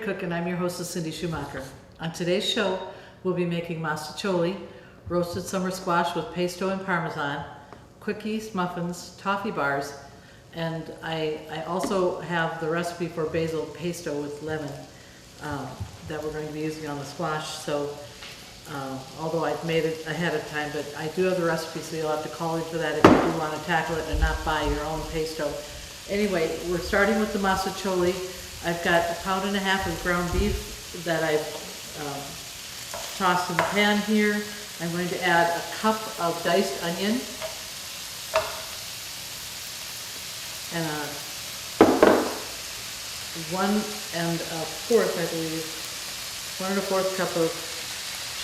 Cookin. I'm your hostess, Cindy Schumacher. On today's show, we'll be making mastacholi, roasted summer squash with pesto and parmesan, quickies, muffins, toffee bars, and I also have the recipe for basil pesto with lemon that we're going to be using on the squash. So, although I've made it ahead of time, but I do have the recipe, so you'll have to call in for that if you do want to tackle it and not buy your own pesto. Anyway, we're starting with the mastacholi. I've got 1.5 pounds of ground beef that I've tossed in the pan here. I'm going to add a cup of diced onion and 1 1/4, I believe, 1 1/4 cup of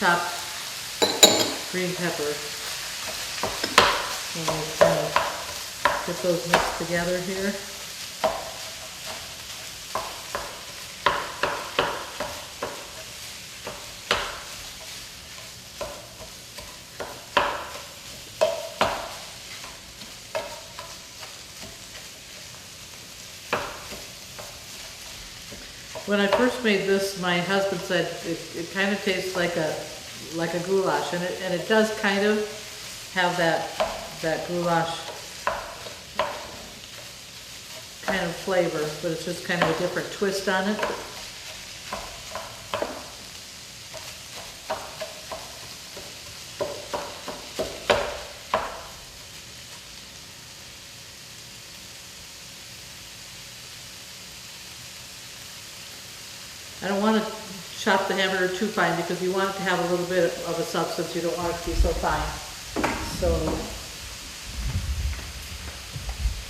chopped green pepper. And we'll kind of get those mixed together here. When I first made this, my husband said it kind of tastes like a goulash, and it does kind of have that goulash kind of flavor, but it's just kind of a different twist on it. I don't want to chop the hamburger too fine because you want it to have a little bit of a substance. You don't want it to be so fine. So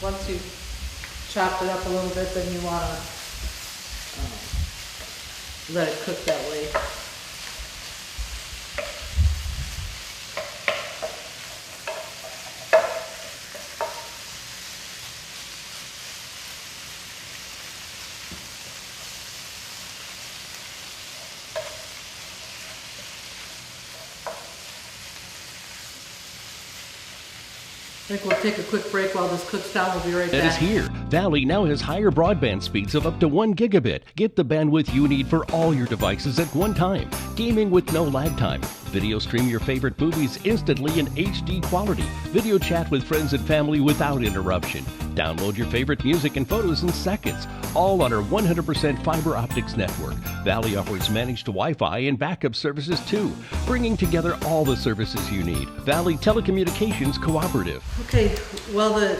once you've chopped it up a little bit, then you want to let it cook that way. I think we'll take a quick break while this cooks down. We'll be right back. That is here. Valley now has higher broadband speeds of up to 1 gigabit. Get the bandwidth you need for all your devices at one time. Gaming with no lag time. Video stream your favorite movies instantly in HD quality. Video chat with friends and family without interruption. Download your favorite music and photos in seconds. All on our 100% fiber optics network. Valley offers managed Wi-Fi and backup services too, bringing together all the services you need. Valley Telecommunications Cooperative. Okay, while the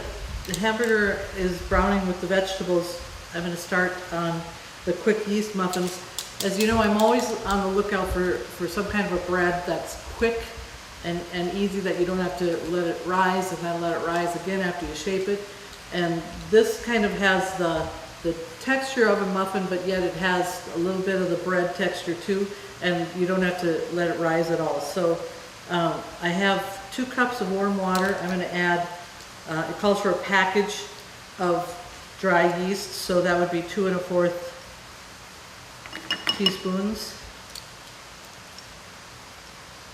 hamburger is browning with the vegetables, I'm going to start on the quick yeast muffins. As you know, I'm always on the lookout for some kind of a bread that's quick and easy, that you don't have to let it rise and then let it rise again after you shape it. And this kind of has the texture of a muffin, but yet it has a little bit of the bread texture too, and you don't have to let it rise at all. So I have 2 cups of warm water. I'm going to add, it calls for a package of dry yeast, so that would be 2 1/4 teaspoons.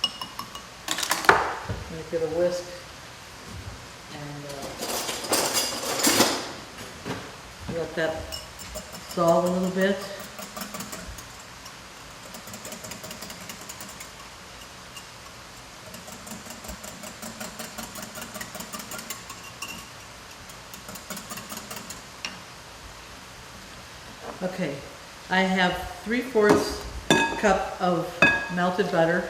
I'm going to get a whisk and let that dissolve a little bit. Okay, I have 3/4 cup of melted butter.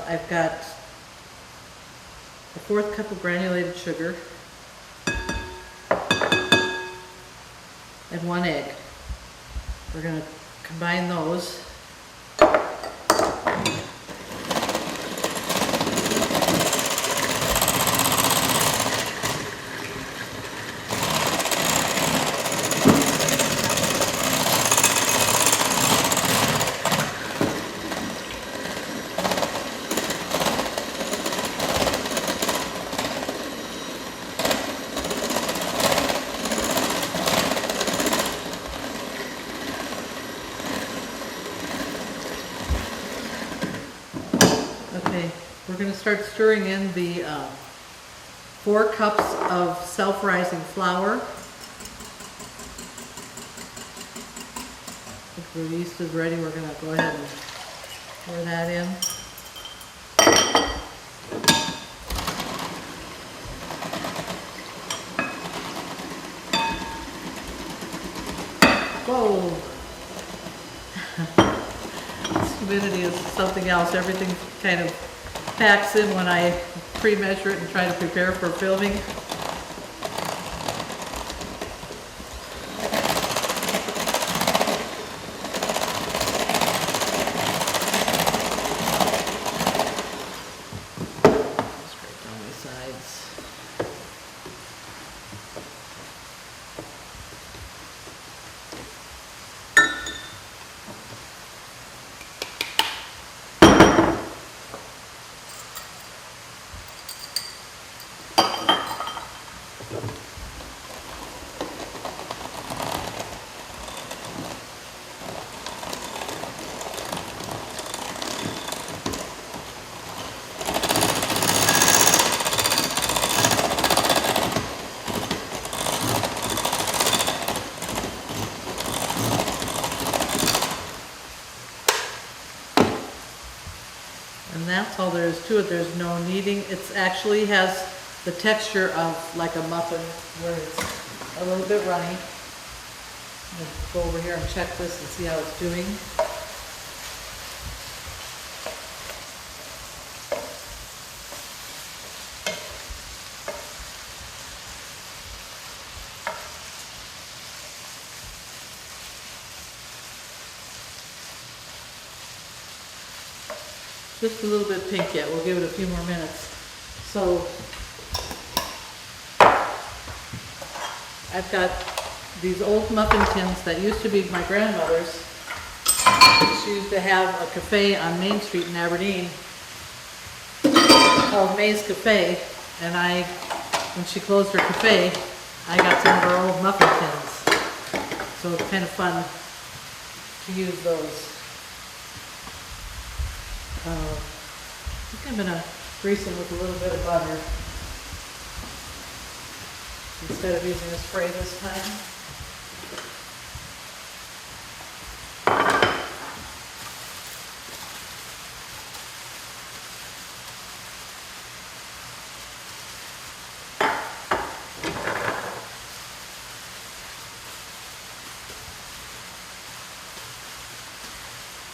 I've got 1/4 cup of granulated sugar and 1 egg. We're going to combine those. start stirring in the 4 cups of self-rising flour. If the yeast is ready, we're going to go ahead and pour that in. Whoa! This humidity is something else. Everything kind of packs in when I pre-measure it and try to prepare for filming. Straight down my sides. And that's all there is to it. There's no kneading. It actually has the texture of like a muffin where it's a little bit runny. I'm going to go over here and check this and see how it's doing. Just a little bit pink yet. We'll give it a few more minutes. So I've got these old muffin tins that used to be my grandmother's. She used to have a cafe on Main Street in Aberdeen called May's Cafe, and when she closed her cafe, I got some of her old muffin tins. So it's kind of fun to use those. I think I'm going to grease them with a little bit of butter instead of using a spray this time.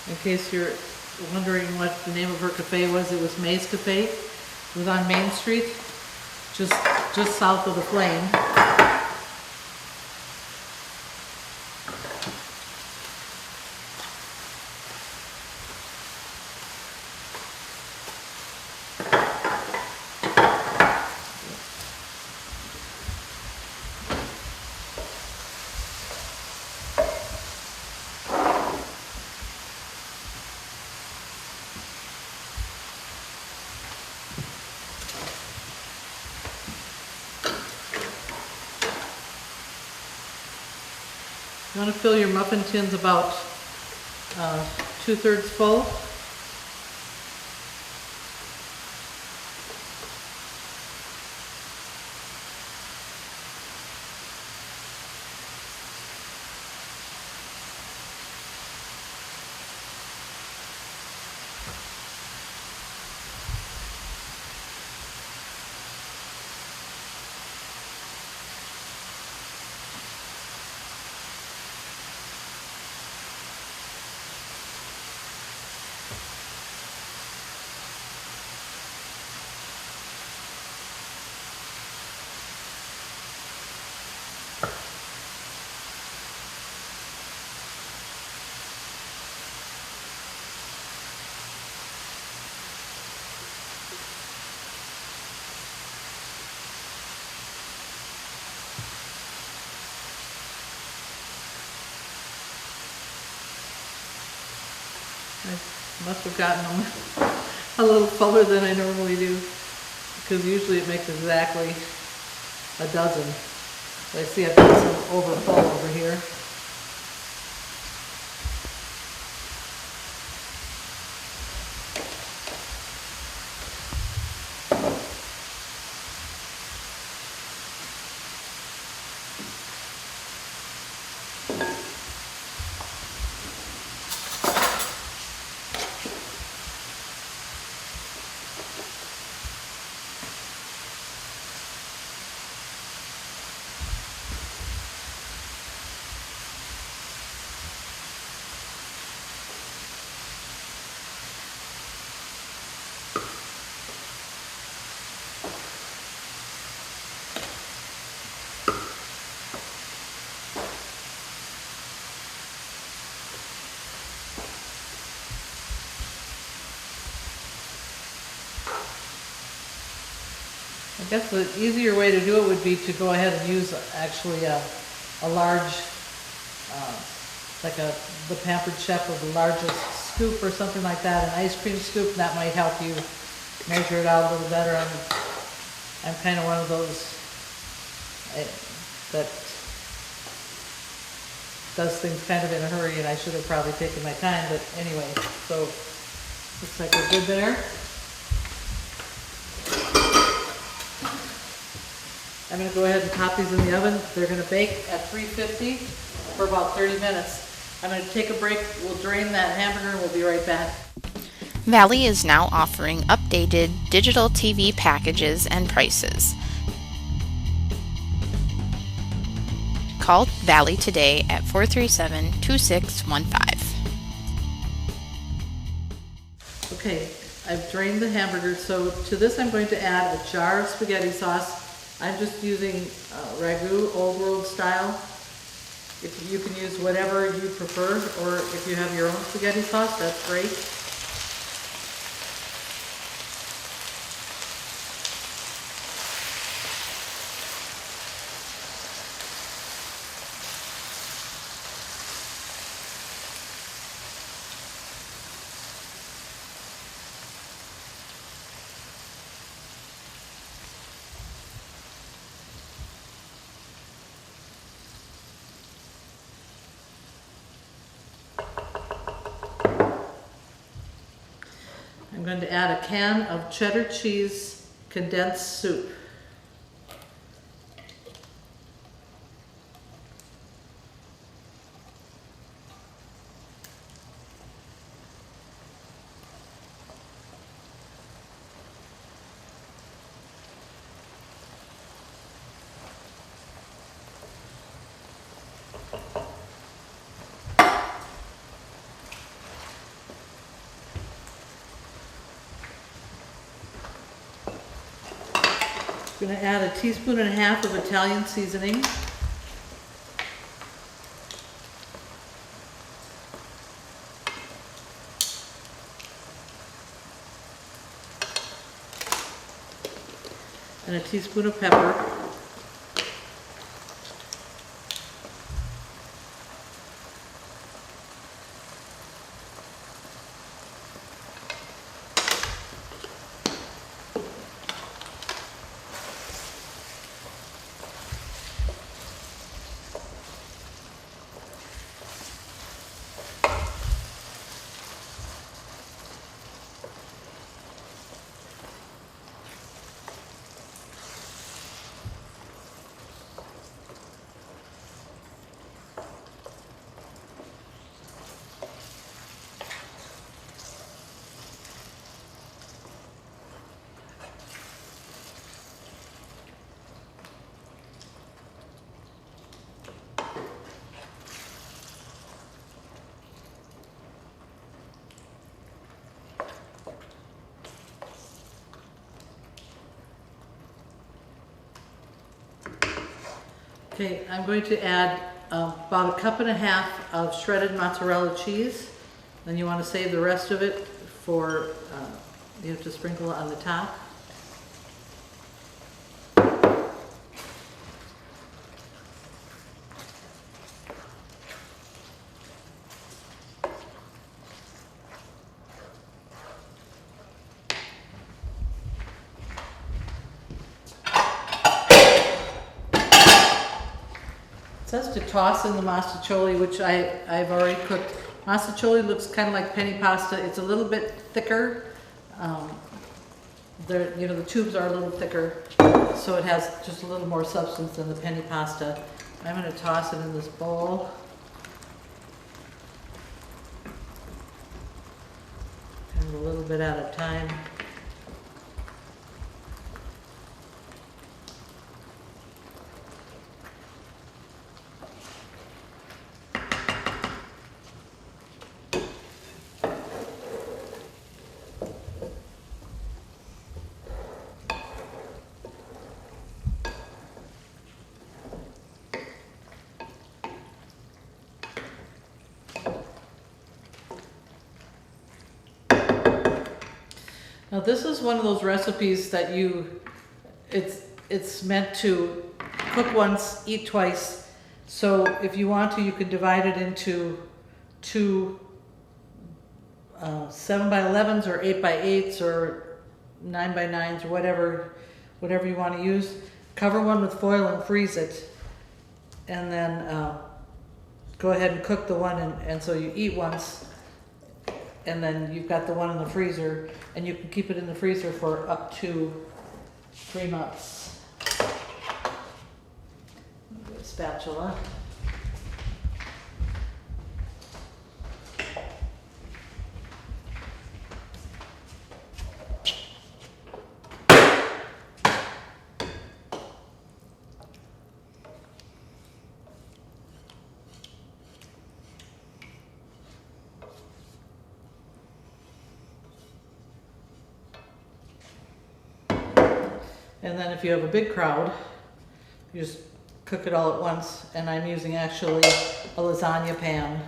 In case you're wondering what the name of her cafe was, it was May's Cafe. It was on Main Street, just south of the Flame. You want to fill your muffin tins about 2/3 full. I must have gotten them a little fuller than I normally do, because usually it makes exactly a dozen. But I see I've got some overfull over here. I guess the easier way to do it would be to go ahead and use actually a large, like the Pampered Chef of the largest scoop or something like that, an ice cream scoop, and that might help you measure it out a little better. I'm kind of one of those that does things kind of in a hurry, and I should have probably taken my time, but anyway, so looks like we're good there. I'm going to go ahead and pop these in the oven. They're going to bake at 350 for about 30 minutes. I'm going to take a break. We'll drain that hamburger and we'll be right back. Valley is now offering updated digital TV packages and prices. Call Valley today at 437-2615. Okay, I've drained the hamburger, so to this I'm going to add a jar of spaghetti sauce. I'm just using ragu, old world style. If you can use whatever you prefer, or if you have your own spaghetti sauce, that's great. I'm going to add a can of cheddar cheese condensed soup. I'm going to add a teaspoon and a half of Italian seasoning. And a teaspoon of pepper. Okay, I'm going to add about a cup and a half of shredded mozzarella cheese. Then you want to save the rest of it for, you have to sprinkle on the top. It says to toss in the masticholi, which I've already cooked. Masticholi looks kind of like penny pasta. It's a little bit thicker. The tubes are a little thicker, so it has just a little more substance than the penny pasta. I'm going to toss it in this bowl. Kind of a little bit at a time. Now this is one of those recipes that It's meant to cook once, eat twice. So if you want to, you could divide it into two 7x11s or 8x8s or 9x9s or whatever you want to use. Cover one with foil and freeze it, and then go ahead and cook the one, and so you eat once, and then you've got the one in the freezer, and you can keep it in the freezer for up to 3 months. Get a spatula. And then if you have a big crowd, you just cook it all at once. And I'm using actually a lasagna pan.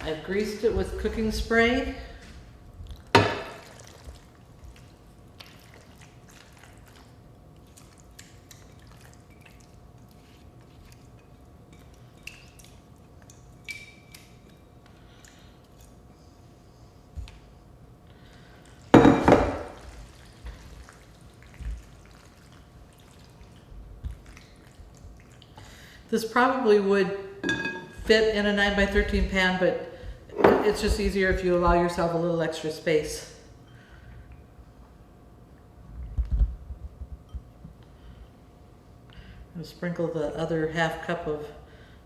I've greased it with cooking spray. This probably would fit in a 9x13 pan, but it's just easier if you allow yourself a little extra space. I'm going to sprinkle the other half cup of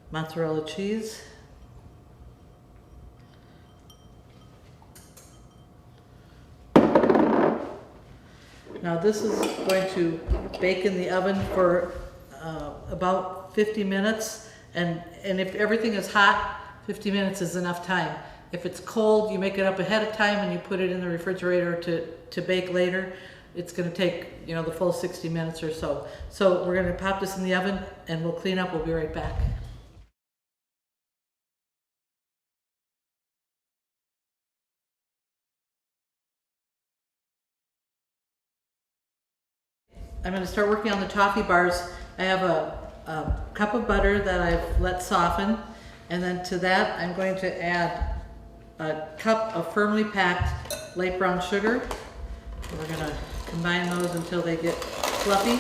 mozzarella cheese. Now this is going to bake in the oven for about 50 minutes, and if everything is hot, 50 minutes is enough time. If it's cold, you make it up ahead of time and you put it in the refrigerator to bake later. It's going to take, the full 60 minutes or so. So we're going to pop this in the oven and we'll clean up. We'll be right back. I'm going to start working on the toffee bars. I have a cup of butter that I've let soften, and then to that I'm going to add a cup of firmly packed light brown sugar. We're going to combine those until they get fluffy.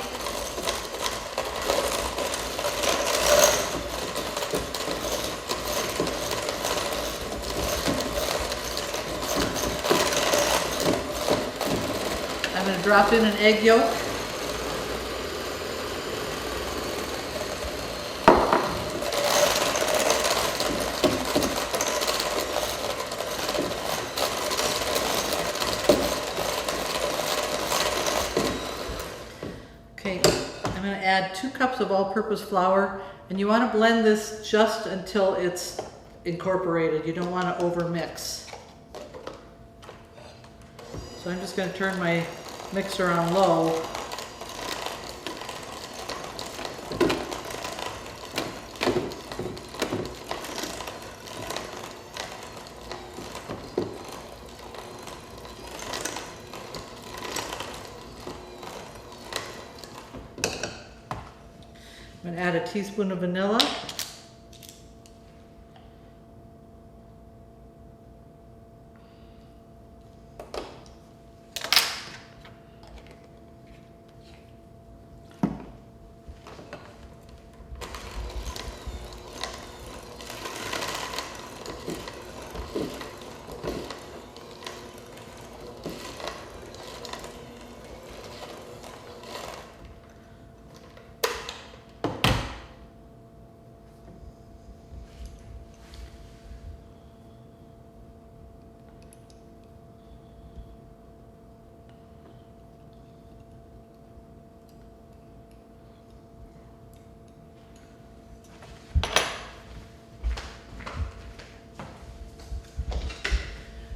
I'm going to drop in an egg yolk. I'm going to add 2 cups of all-purpose flour, and you want to blend this just until it's incorporated. You don't want to over-mix. So I'm just going to turn my mixer on low. I'm going to add a teaspoon of vanilla.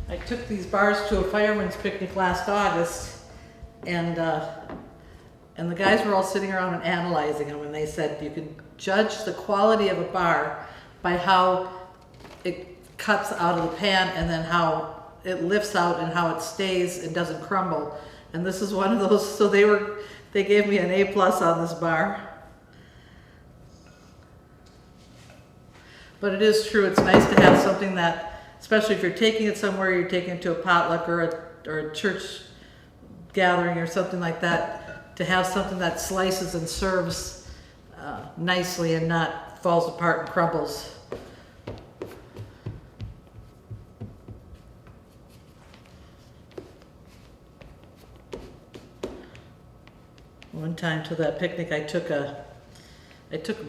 I took these bars to a fireman's picnic last August, and and the guys were all sitting around and analyzing them, and they said you can judge the quality of a bar by how it cuts out of the pan and then how it lifts out and how it stays and doesn't crumble. And this is one of those, so they gave me an A+ on this bar. But it is true, it's nice to have something that, especially if you're taking it somewhere, you're taking it to a potluck or a church gathering or something like that, to have something that slices and serves nicely and not falls apart and crumbles. One time to that picnic, I took a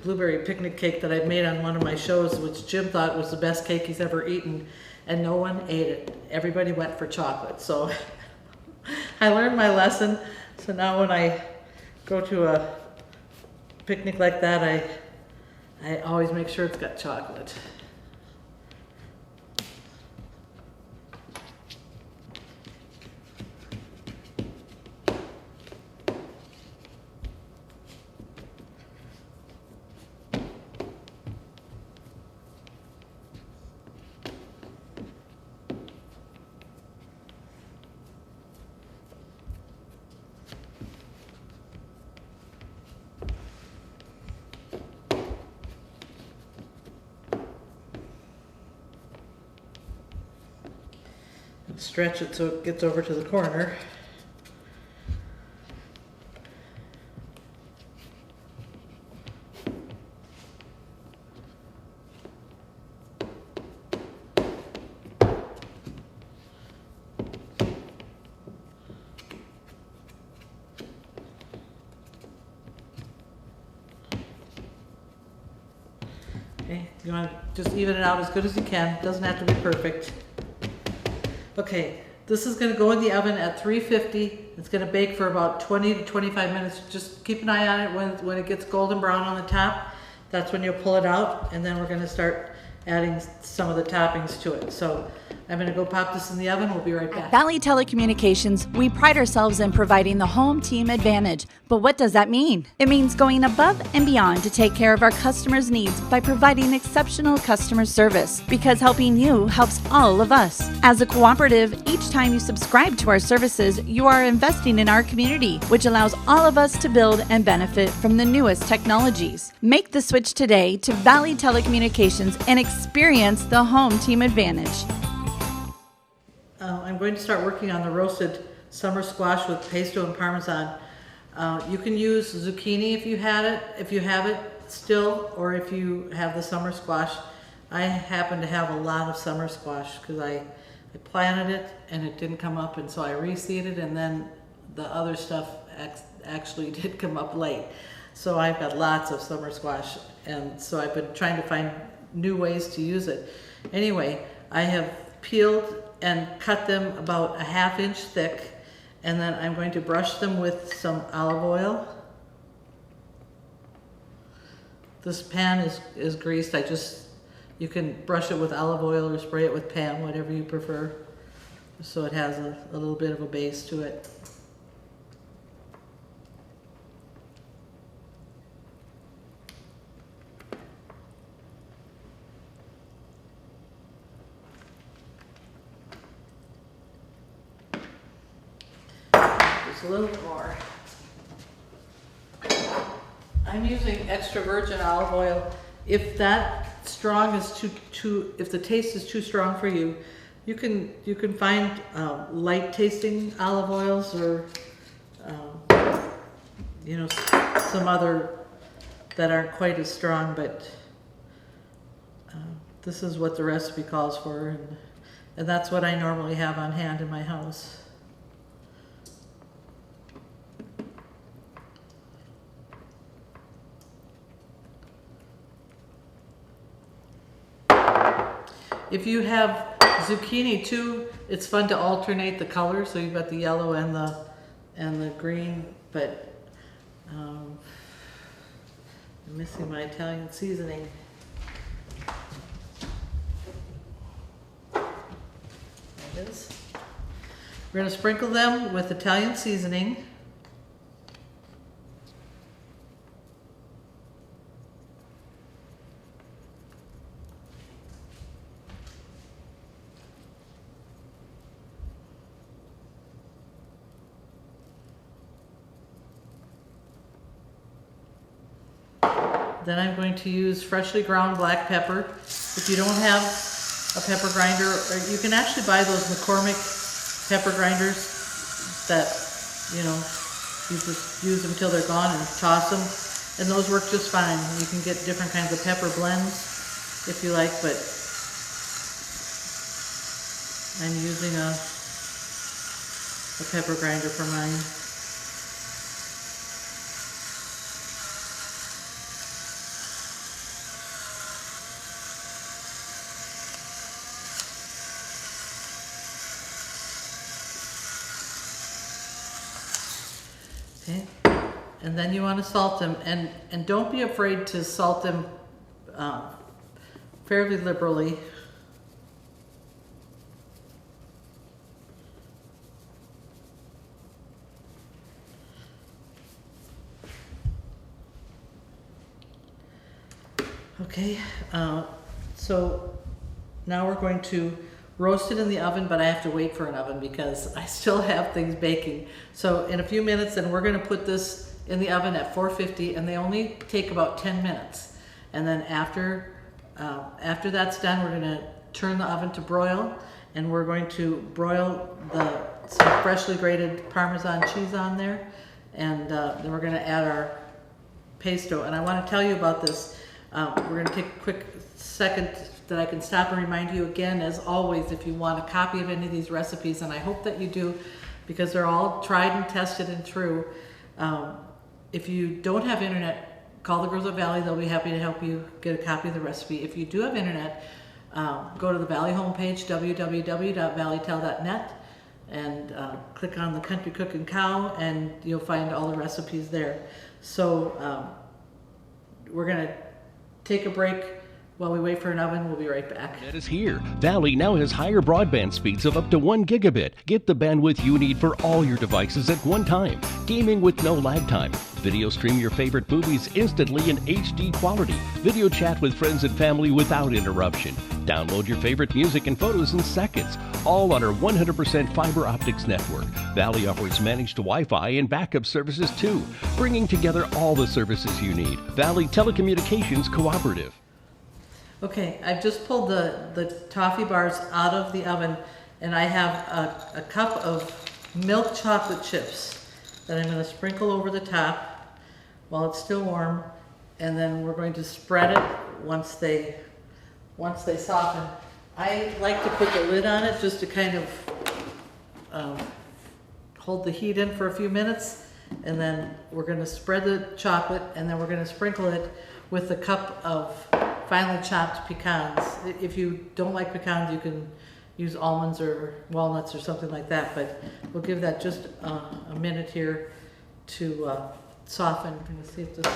blueberry picnic cake that I'd made on one of my shows, which Jim thought was the best cake he's ever eaten, and no one ate it. Everybody went for chocolate. So I learned my lesson. So now when I go to a picnic like that, I always make sure it's got chocolate. Stretch it so it gets over to the corner. Okay, you want to just even it out as good as you can. Doesn't have to be perfect. Okay, this is going to go in the oven at 350. It's going to bake for about 20 to 25 minutes. Just keep an eye on it when it gets golden brown on the top. That's when you'll pull it out, and then we're going to start adding some of the toppings to it. So I'm going to go pop this in the oven. We'll be right back. At Valley Telecommunications, we pride ourselves in providing the home team advantage. But what does that mean? It means going above and beyond to take care of our customers' needs by providing exceptional customer service, because helping you helps all of us. As a cooperative, each time you subscribe to our services, you are investing in our community, which allows all of us to build and benefit from the newest technologies. Make the switch today to Valley Telecommunications and experience the home team advantage. I'm going to start working on the roasted summer squash with pesto and Parmesan. You can use zucchini if you have it still, or if you have the summer squash. I happen to have a lot of summer squash because I planted it and it didn't come up, and so I reseeded, and then the other stuff actually did come up late. So I've got lots of summer squash, and so I've been trying to find new ways to use it. Anyway, I have peeled and cut them about a ½ inch thick, and then I'm going to brush them with some olive oil. This pan is greased. You can brush it with olive oil or spray it with Pam, whatever you prefer, so it has a little bit of a base to it. A little more. I'm using extra virgin olive oil. If that strong is if the taste is too strong for you, you can find light tasting olive oils, or some other that aren't quite as strong, but this is what the recipe calls for, and that's what I normally have on hand in my house. If you have zucchini too, it's fun to alternate the color. So you've got the yellow and the green, but I'm missing my Italian seasoning. There it is. We're going to sprinkle them with Italian seasoning. Then I'm going to use freshly ground black pepper. If you don't have a pepper grinder, or you can actually buy those McCormick pepper grinders that, you know, you just use them till they're gone and toss them, and those work just fine. You can get different kinds of pepper blends if you like, but I'm using a pepper grinder for mine. Okay, and then you want to salt them, and don't be afraid to salt them fairly liberally. Okay, so now we're going to roast it in the oven, but I have to wait for an oven because I still have things baking. So in a few minutes, then we're going to put this in the oven at 450, and they only take about 10 minutes. And then after that's done, we're going to turn the oven to broil, and we're going to broil some freshly grated Parmesan cheese on there, and then we're going to add our pesto. And I want to tell you about this. We're going to take a quick second that I can stop and remind you again, as always, if you want a copy of any of these recipes, and I hope that you do, because they're all tried and tested and true. If you don't have internet, call the Girls of Valley. They'll be happy to help you get a copy of the recipe. If you do have internet, go to the Valley homepage, www.valleytel.net, and click on the Country Cookin' Cow, and you'll find all the recipes there. So we're going to take a break while we wait for an oven. We'll be right back. That is here. Valley now has higher broadband speeds of up to 1 gigabit. Get the bandwidth you need for all your devices at one time. Gaming with no lag time. Video stream your favorite movies instantly in HD quality. Video chat with friends and family without interruption. Download your favorite music and photos in seconds. All on our 100% fiber optics network. Valley offers managed Wi-Fi and backup services too, bringing together all the services you need. Valley Telecommunications Cooperative. Okay, I've just pulled the toffee bars out of the oven, and I have a cup of milk chocolate chips that I'm going to sprinkle over the top while it's still warm, and then we're going to spread it once they soften. I like to put the lid on it just to kind of hold the heat in for a few minutes, and then we're going to spread the chocolate, and then we're going to sprinkle it with a cup of finely chopped pecans. If you don't like pecans, you can use almonds or walnuts or something like that, but we'll give that just a minute here to soften. I'm going to see if this is...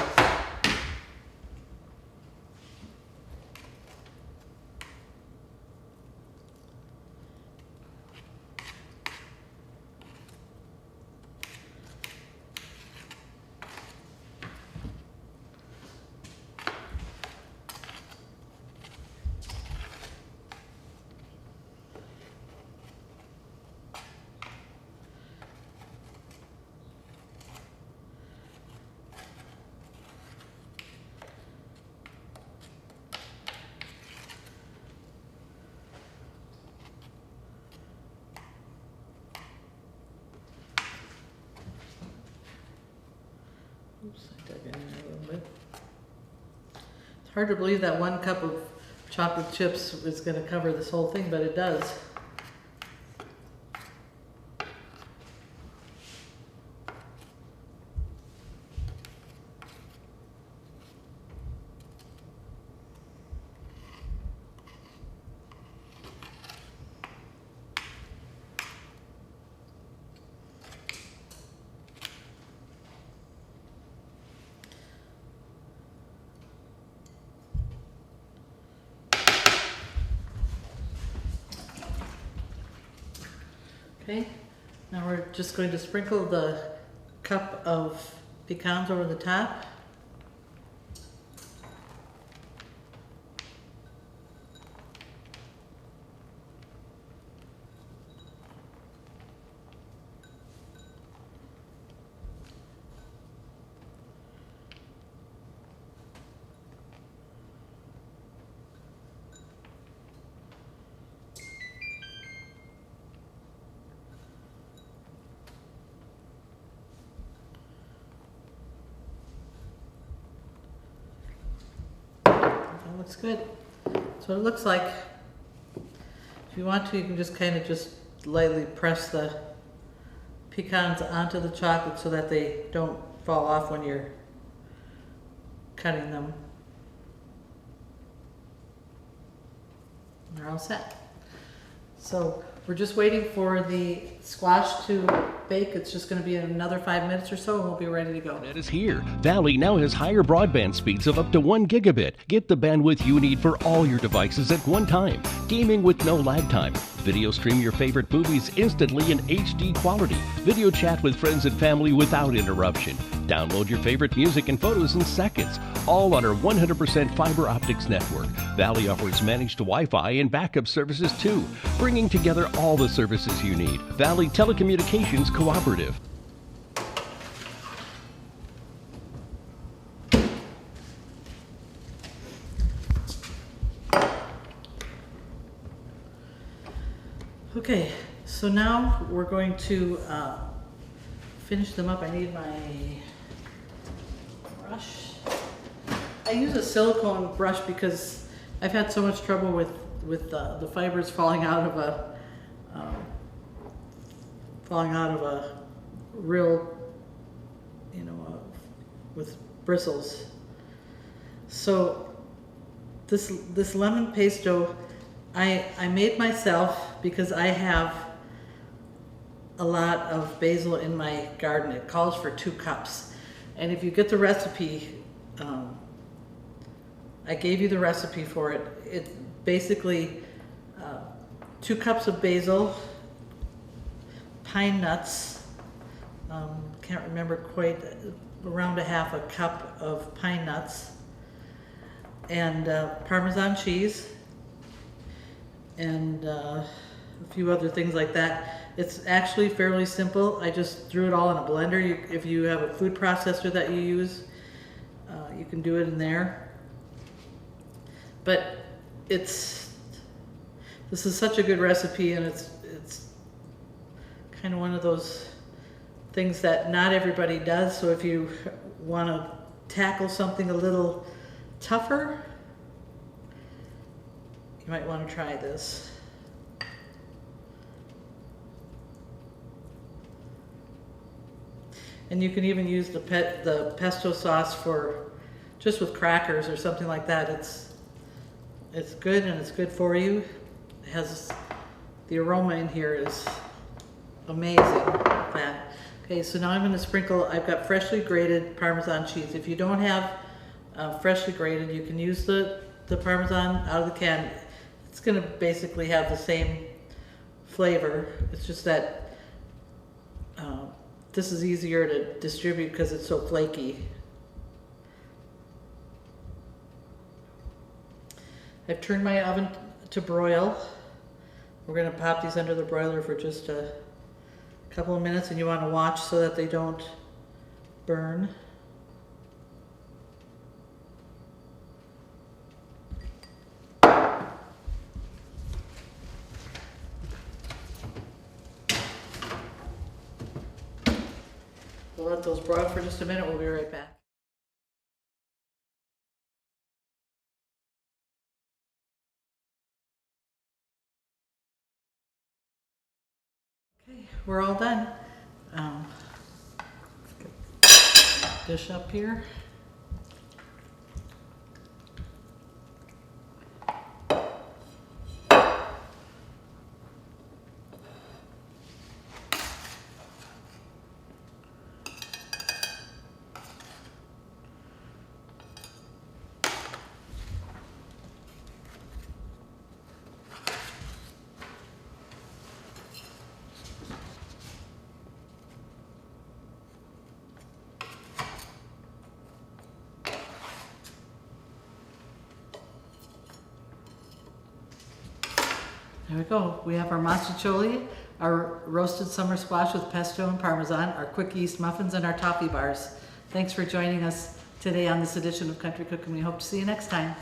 Oops, I dug in there a little bit. It's hard to believe that 1 cup of chocolate chips is going to cover this whole thing, but it does. Okay, now we're just going to sprinkle the cup of pecans over the top. That looks good. That's what it looks like. If you want to, you can just kind of just lightly press the pecans onto the chocolate so that they don't fall off when you're cutting them. They're all set. So we're just waiting for the squash to bake. It's just going to be in another 5 minutes or so, and we'll be ready to go. Internet is here. Valley now has higher broadband speeds of up to 1 gigabit. Get the bandwidth you need for all your devices at one time. Gaming with no lag time. Video stream your favorite movies instantly in HD quality. Video chat with friends and family without interruption. Download your favorite music and photos in seconds. All on our 100% fiber optics network. Valley offers managed Wi-Fi and backup services too, bringing together all the services you need. Valley Telecommunications Cooperative. Okay, so now we're going to finish them up. I need my brush. I use a silicone brush because I've had so much trouble with the fibers falling out of a real, with bristles. So this lemon pesto I made myself because I have a lot of basil in my garden. It calls for 2 cups. And if you get the recipe, I gave you the recipe for it. It's basically 2 cups of basil, pine nuts, can't remember quite, around a half a cup of pine nuts, and Parmesan cheese, and a few other things like that. It's actually fairly simple. I just threw it all in a blender. If you have a food processor that you use, you can do it in there. But this is such a good recipe, and it's kind of one of those things that not everybody does. So if you want to tackle something a little tougher, you might want to try this. And you can even use the pesto sauce for just with crackers or something like that. It's good, and it's good for you. It has the aroma in here is amazing. That. Okay, so now I'm going to sprinkle. I've got freshly grated Parmesan cheese. If you don't have freshly grated, you can use the Parmesan out of the can. It's going to basically have the same flavor. It's just that this is easier to distribute because it's so flaky. I've turned my oven to broil. We're going to pop these under the broiler for just a couple of minutes, and you want to watch so that they don't burn. We'll let those broil for just a minute. We'll be right back. Okay, we're all done. Dish up here. There we go. We have our masticholi, our roasted summer squash with pesto and Parmesan, our quick yeast muffins, and our toffee bars. Thanks for joining us today on this edition of Country Cookin'. We hope to see you next time.